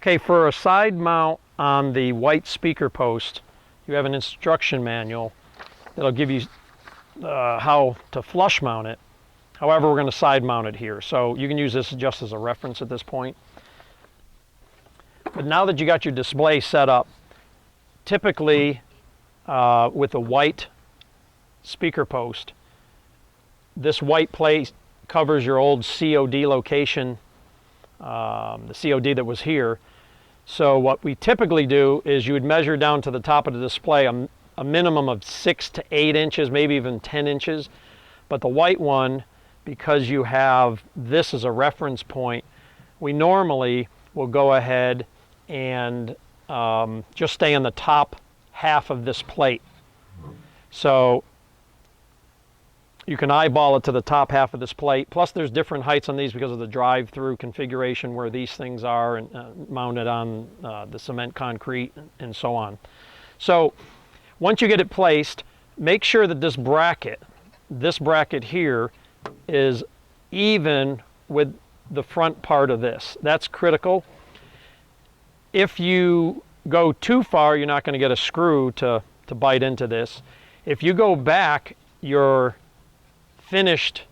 Okay, for a side mount on the white speaker post, you have an instruction manual that'll give you how to flush mount it. However, we're going to side mount it here, so you can use this just as a reference at this point. But now that you got your display set up, typically with a white speaker post, this white plate covers your old COD location, the COD that was here. So what we typically do is you would measure down to the top of the display a minimum of 6 to 8 inches, maybe even 10 inches. But the white one, because you have this as a reference point, we normally will go ahead and just stay on the top half of this plate. So you can eyeball it to the top half of this plate. Plus there's different heights on these because of the drive-through configuration where these things are and mounted on the cement concrete and so on. So once you get it placed, make sure that this bracket here is even with the front part of this. That's critical. If you go too far, you're not going to get a screw to bite into this. If you go back, your finished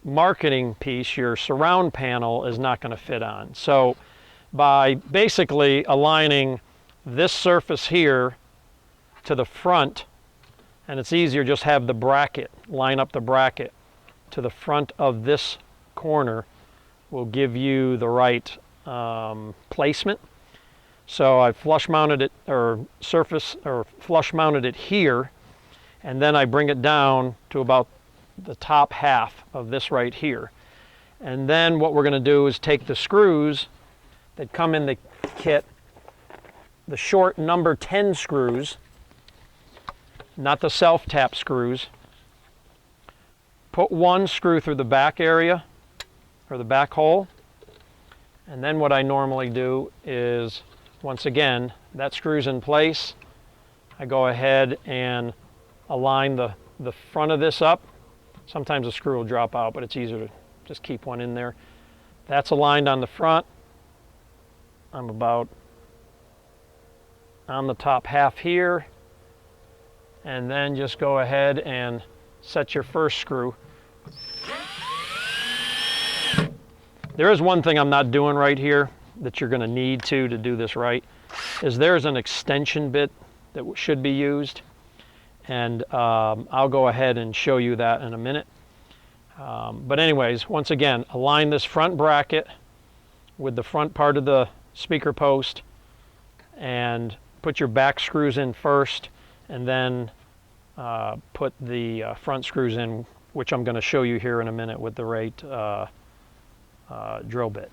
marketing piece, your surround panel, is not going to fit on. So by basically aligning this surface here to the front, and it's easier, just have the bracket, line up the bracket to the front of this corner, will give you the right placement. So I flush mounted it, or flush mounted it here, and then I bring it down to about the top half of this right here. And then what we're going to do is take the screws that come in the kit, the short number 10 screws, not the self-tap screws. Put one screw through the back area, or the back hole, and then what I normally do is, once again, that screw's in place, I go ahead and align the front of this up. Sometimes a screw will drop out, but it's easier to just keep one in there. That's aligned on the front. I'm about on the top half here. And then just go ahead and set your first screw. There is one thing I'm not doing right here that you're going to need to do this right, is there's an extension bit that should be used. And I'll go ahead and show you that in a minute. But anyways, once again, align this front bracket with the front part of the speaker post and put your back screws in first, and then put the front screws in, which I'm going to show you here in a minute with the right drill bit.